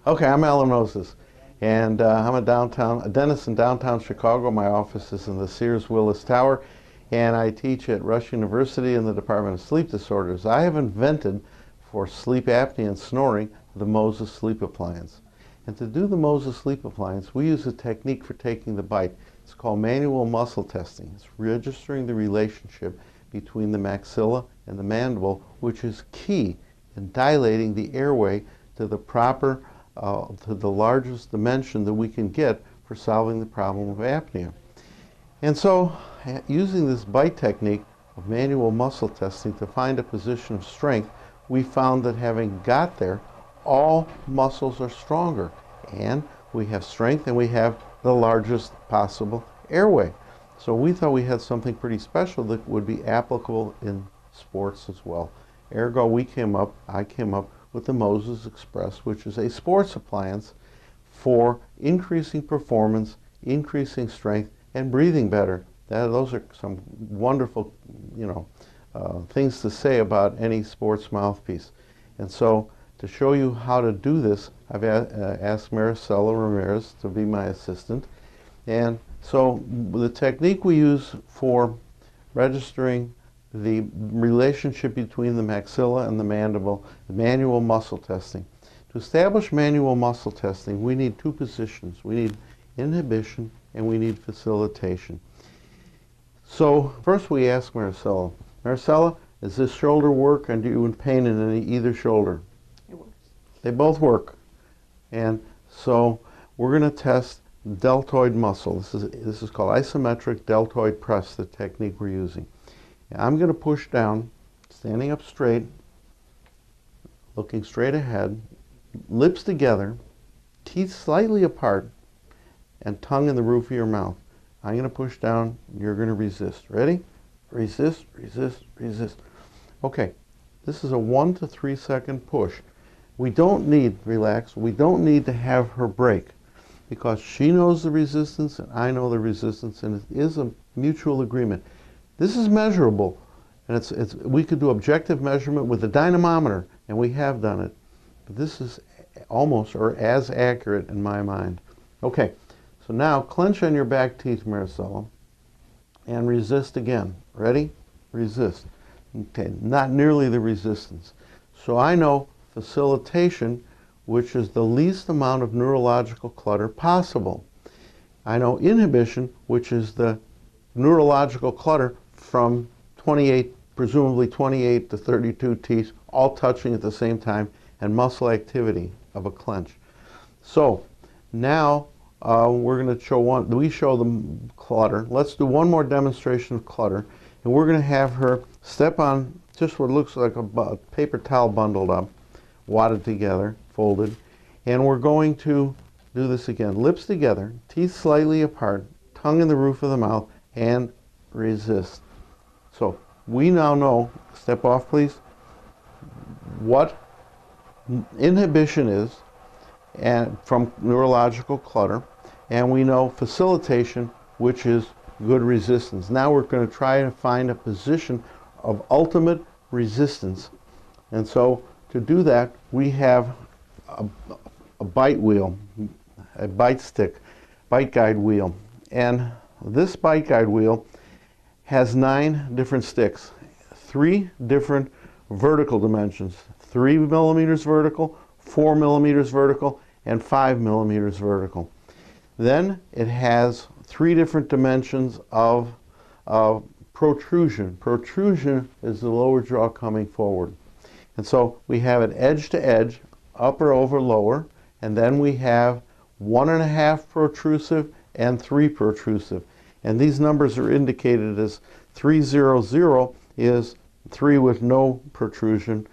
Okay, I'm Alan Moses, and I'm a dentist in downtown Chicago. My office is in the Sears Willis Tower, and I teach at Rush University in the Department of Sleep Disorders. I have invented for sleep apnea and snoring the Moses Sleep Appliance. And to do the Moses Sleep Appliance, we use a technique for taking the bite. It's called manual muscle testing. It's registering the relationship between the maxilla and the mandible, which is key in dilating the airway to the largest dimension that we can get for solving the problem of apnea. And so, using this bite technique of manual muscle testing to find a position of strength, we found that having got there, all muscles are stronger, and we have strength and we have the largest possible airway. So we thought we had something pretty special that would be applicable in sports as well. Ergo, I came up with the Moses Express, which is a sports appliance for increasing performance, increasing strength, and breathing better. Those are some wonderful, things to say about any sports mouthpiece. And so, to show you how to do this, I've asked Maricela Ramirez to be my assistant. And so, the technique we use for registering the relationship between the maxilla and the mandible, the manual muscle testing. To establish manual muscle testing, we need two positions. We need inhibition and we need facilitation. So first we ask Maricela, does this shoulder work, and do you in pain in either shoulder? It works. They both work. And so we're going to test deltoid muscle. This is called isometric deltoid press, the technique we're using. I'm going to push down, standing up straight, looking straight ahead, lips together, teeth slightly apart, and tongue in the roof of your mouth. I'm going to push down, you're going to resist. Ready? Resist, resist, resist. Okay, this is a 1 to 3 second push. We don't need to have her break, because she knows the resistance and I know the resistance, and it is a mutual agreement. This is measurable, and we could do objective measurement with a dynamometer, and we have done it. But this is almost or as accurate in my mind. Okay, so now clench on your back teeth, Maricela, and resist again. Ready? Resist. Okay, not nearly the resistance. So I know facilitation, which is the least amount of neurological clutter possible. I know inhibition, which is the neurological clutter from presumably 28 to 32 teeth, all touching at the same time, and muscle activity of a clench. So now we're going to show we show the clutter. Let's do one more demonstration of clutter, and we're going to have her step on just what looks like a paper towel bundled up, wadded together, folded, and we're going to do this again. Lips together, teeth slightly apart, tongue in the roof of the mouth, and resist. So we now know, step off please, what inhibition is and from neurological clutter, and we know facilitation, which is good resistance. Now we're going to try to find a position of ultimate resistance. And so to do that, we have a bite wheel, a bite stick, bite guide wheel. And this bite guide wheel has 9 different sticks, 3 different vertical dimensions, 3 millimeters vertical, 4 millimeters vertical, and 5 millimeters vertical. Then it has 3 different dimensions of protrusion. Protrusion is the lower jaw coming forward. And so we have it edge to edge, upper over lower, and then we have 1.5 protrusive and 3 protrusive. And these numbers are indicated as 300 is 3 with no protrusion,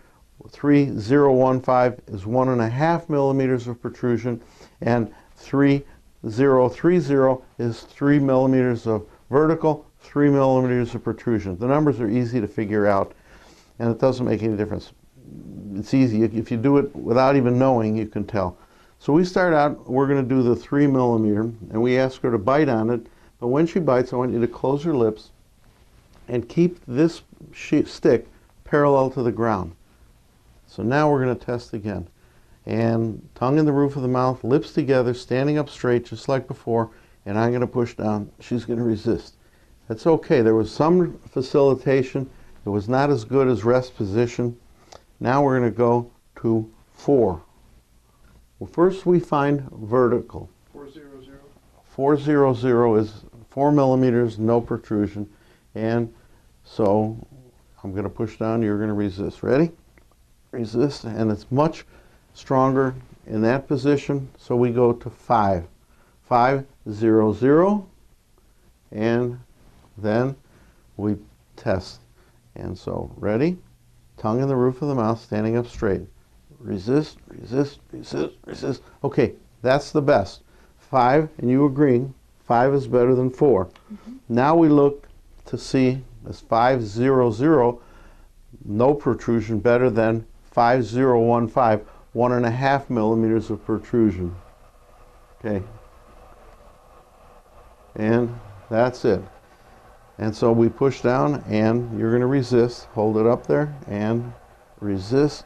3015 is 1.5 millimeters of protrusion, and 3030 is 3 millimeters of vertical, 3 millimeters of protrusion. The numbers are easy to figure out, and it doesn't make any difference. It's easy. If you do it without even knowing, you can tell. So we start out, we're going to do the 3 millimeter, and we ask her to bite on it. But when she bites, I want you to close your lips and keep this stick parallel to the ground. So now we're going to test again. and tongue in the roof of the mouth, lips together, standing up straight just like before, and I'm going to push down. She's going to resist. That's okay. There was some facilitation. It was not as good as rest position. Now we're going to go to 4. Well, first we find vertical. 400. 400 is 4 millimeters, no protrusion. And so I'm going to push down, you're going to resist. Ready? Resist, and it's much stronger in that position. So we go to 5. 500, and then we test. And so, ready? Tongue in the roof of the mouth, standing up straight. Resist, resist, resist, resist. Okay, that's the best. 5, and you agree, 5 is better than 4. Now we look to see, is 500, no protrusion, better than 5015, 1.5 millimeters of protrusion. Okay. And that's it. And so we push down, and you're going to resist. Hold it up there and resist.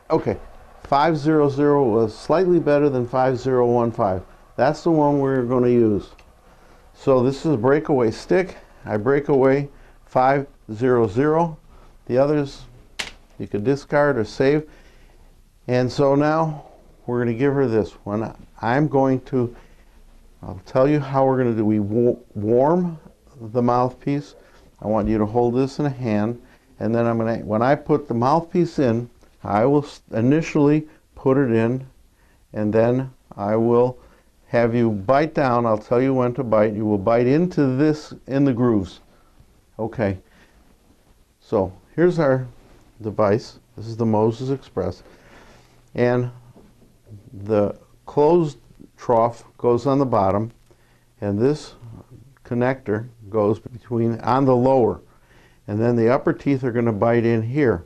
Okay, 500 was slightly better than 5015. That's the one we're going to use. So this is a breakaway stick. I break away 500. The others you could discard or save. And so now we're going to give her this one. I'll tell you how we're going to do. We warm the mouthpiece. I want you to hold this in a hand, and then when I put the mouthpiece in, I will initially put it in, and then I will have you bite down. I'll tell you when to bite. You will bite into this in the grooves. Okay. So here's our device. This is the Moses Express, and the closed trough goes on the bottom, and this connector goes on the lower, and then the upper teeth are going to bite in here.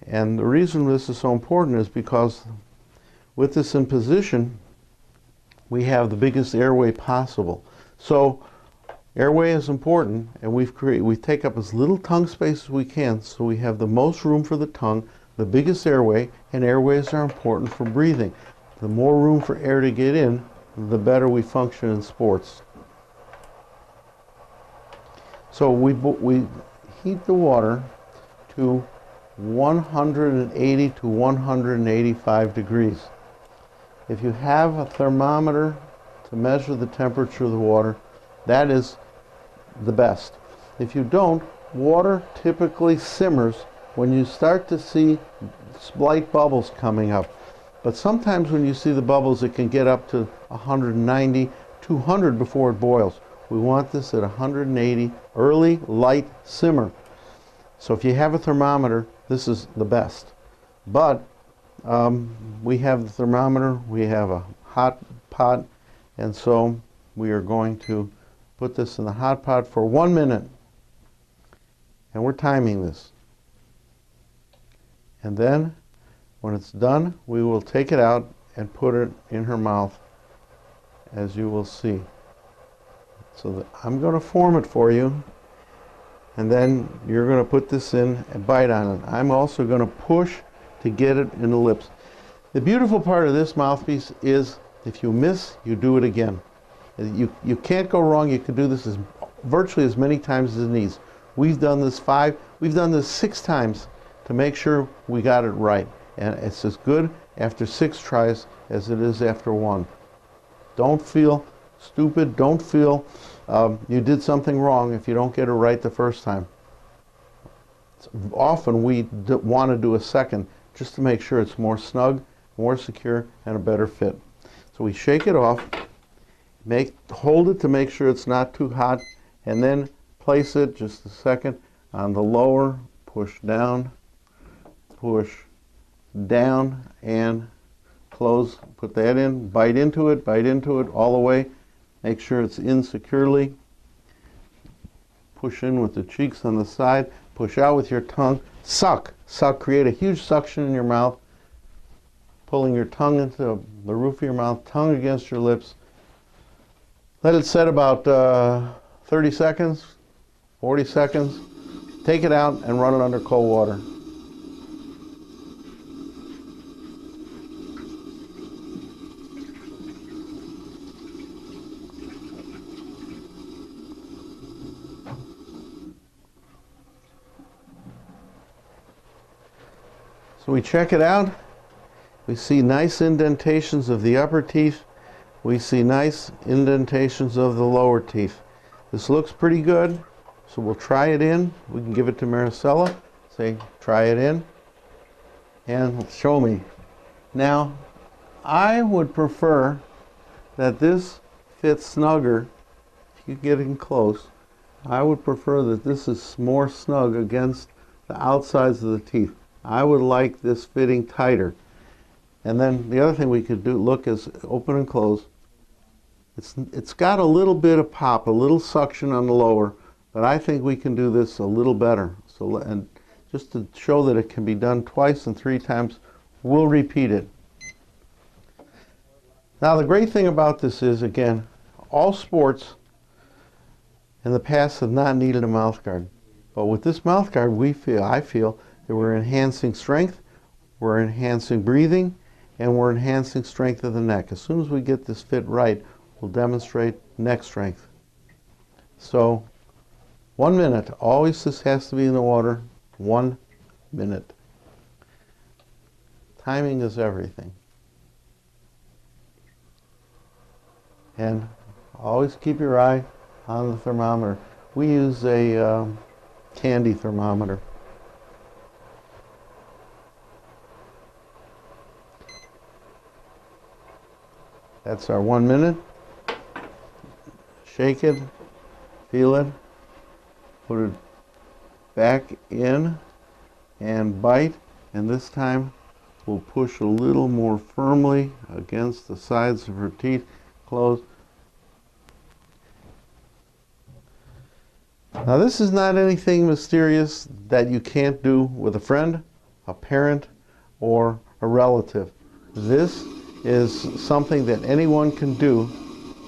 And the reason this is so important is because with this in position, we have the biggest airway possible. So airway is important, and we take up as little tongue space as we can, so we have the most room for the tongue, the biggest airway, and airways are important for breathing. The more room for air to get in, the better we function in sports. So we heat the water to 180 to 185 degrees. If you have a thermometer to measure the temperature of the water, that is the best. If you don't, water typically simmers when you start to see slight bubbles coming up. But sometimes when you see the bubbles, it can get up to 190, 200 before it boils. We want this at 180, early, light simmer. So if you have a thermometer, this is the best. But we have the thermometer, we have a hot pot, and so we are going to put this in the hot pot for 1 minute. And we're timing this. And then when it's done, we will take it out and put it in her mouth, as you will see. So I'm going to form it for you, and then you're going to put this in and bite on it. I'm also going to push to get it in the lips. The beautiful part of this mouthpiece is if you miss, you do it again. You can't go wrong. You can do this virtually as many times as it needs. We've done this 6 times to make sure we got it right. And it's as good after 6 tries as it is after 1. Don't feel stupid. Don't feel you did something wrong if you don't get it right the first time. Often we want to do a second just to make sure it's more snug, more secure, and a better fit. So we shake it off, hold it to make sure it's not too hot, and then place it just a second on the lower, push down, and close. Put that in, bite into it all the way. Make sure it's in securely. Push in with the cheeks on the side. Push out with your tongue. Suck. Suck. Create a huge suction in your mouth. Pulling your tongue into the roof of your mouth, tongue against your lips. Let it set about 30 seconds, 40 seconds. Take it out and run it under cold water. So we check it out. We see nice indentations of the upper teeth. We see nice indentations of the lower teeth. This looks pretty good, so we'll try it in. We can give it to Maricela, say, try it in, and show me. Now, I would prefer that this fits snugger. If you get in close, I would prefer that this is more snug against the outsides of the teeth. I would like this fitting tighter. And then the other thing we could do, look, is open and close. It's got a little bit of pop, a little suction on the lower, but I think we can do this a little better. So, and just to show that it can be done twice and 3 times, we'll repeat it. Now the great thing about this is, again, all sports in the past have not needed a mouth guard. But with this mouth guard, I feel that we're enhancing strength, we're enhancing breathing, and we're enhancing strength of the neck. As soon as we get this fit right, we'll demonstrate neck strength. So, 1 minute. Always this has to be in the water. 1 minute. Timing is everything. And always keep your eye on the thermometer. We use a Tandy thermometer. That's our 1 minute. Shake it, feel it, put it back in and bite, and this time we'll push a little more firmly against the sides of her teeth. Close. Now this is not anything mysterious that you can't do with a friend, a parent, or a relative. This is something that anyone can do,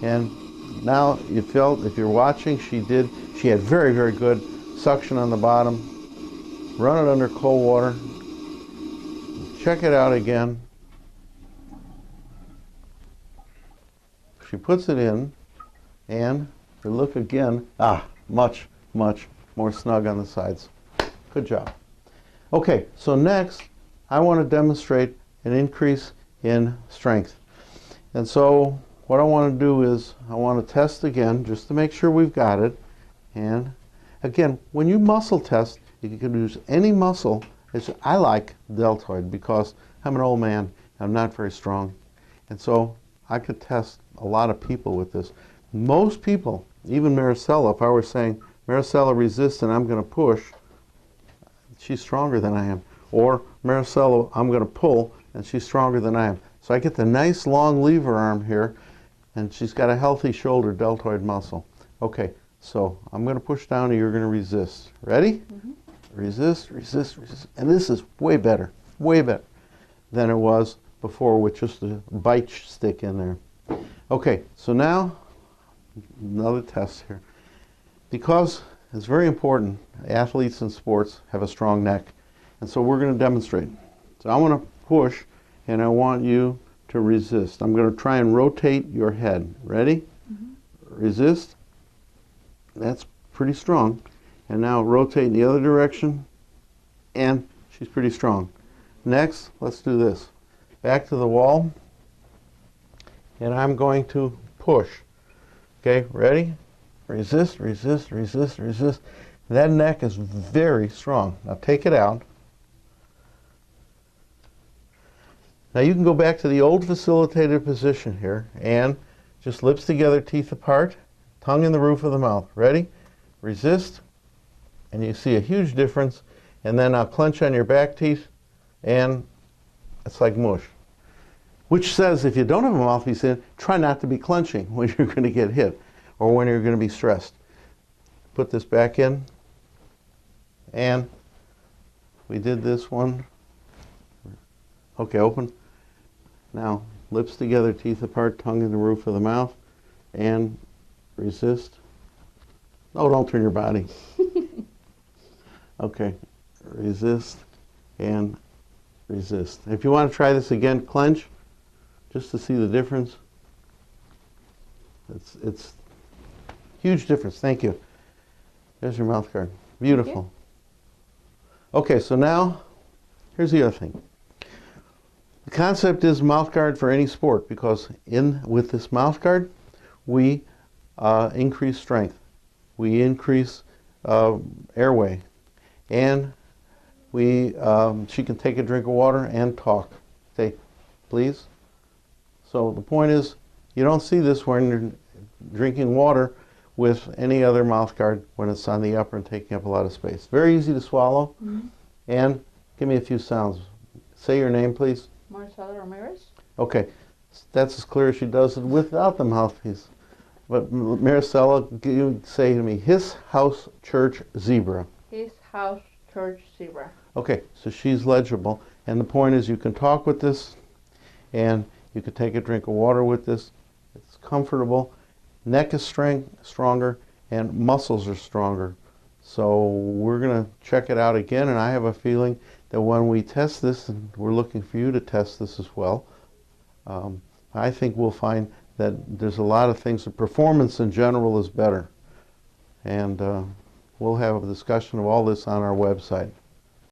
and now you felt, if you're watching, she had very, very good suction on the bottom. Run it under cold water. Check it out again. She puts it in, and we look again. Much, much more snug on the sides. Good job. Okay, so next, I want to demonstrate an increase in strength. And so what I want to do is I want to test again just to make sure we've got it. And again, when you muscle test, you can use any muscle. I like deltoid because I'm an old man. I'm not very strong. And so I could test a lot of people with this. Most people, even Maricela, if I were saying, Maricela resist and I'm going to push, she's stronger than I am. Or Maricela, I'm going to pull and she's stronger than I am. So I get the nice long lever arm here, and she's got a healthy shoulder deltoid muscle. Okay, so I'm going to push down and you're going to resist. Ready? Mm-hmm. Resist, resist, resist. And this is way better than it was before with just a bite stick in there. Okay, so now another test here. Because it's very important, athletes in sports have a strong neck. And so we're going to demonstrate. So I want to push, and I want you to resist. I'm going to try and rotate your head. Ready? Mm-hmm. Resist. That's pretty strong. And now rotate in the other direction, and she's pretty strong. Next, let's do this. Back to the wall, and I'm going to push. Okay, ready? Resist, resist, resist, resist. That neck is very strong. Now take it out. Now you can go back to the old facilitated position here, and just lips together, teeth apart, tongue in the roof of the mouth. Ready? Resist, and you see a huge difference. And then I'll clench on your back teeth, and it's like mush. Which says if you don't have a mouthpiece in, try not to be clenching when you're going to get hit or when you're going to be stressed. Put this back in, and we did this one. Okay, open. Now, lips together, teeth apart, tongue in the roof of the mouth, and resist. Oh, don't turn your body. Okay, resist and resist. If you want to try this again, clench, just to see the difference. It's huge difference. Thank you. There's your mouth guard. Beautiful. Okay, so now, here's the other thing. The concept is mouth guard for any sport, because with this mouth guard we increase strength, we increase airway, and she can take a drink of water and talk. Say, please. So the point is, you don't see this when you're drinking water with any other mouth guard when it's on the upper and taking up a lot of space. Very easy to swallow. Mm-hmm. And give me a few sounds. Say your name, please. Marcela Ramirez. Okay, that's as clear as she does it without the mouthpiece. But Maricela, you say to me, His House Church Zebra. His House Church Zebra. Okay, so she's legible. And the point is, you can talk with this, and you can take a drink of water with this. It's comfortable. Neck is stronger, and muscles are stronger. So we're going to check it out again, and I have a feeling that when we test this, and we're looking for you to test this as well, I think we'll find that there's a lot of things. The performance in general is better. And we'll have a discussion of all this on our website.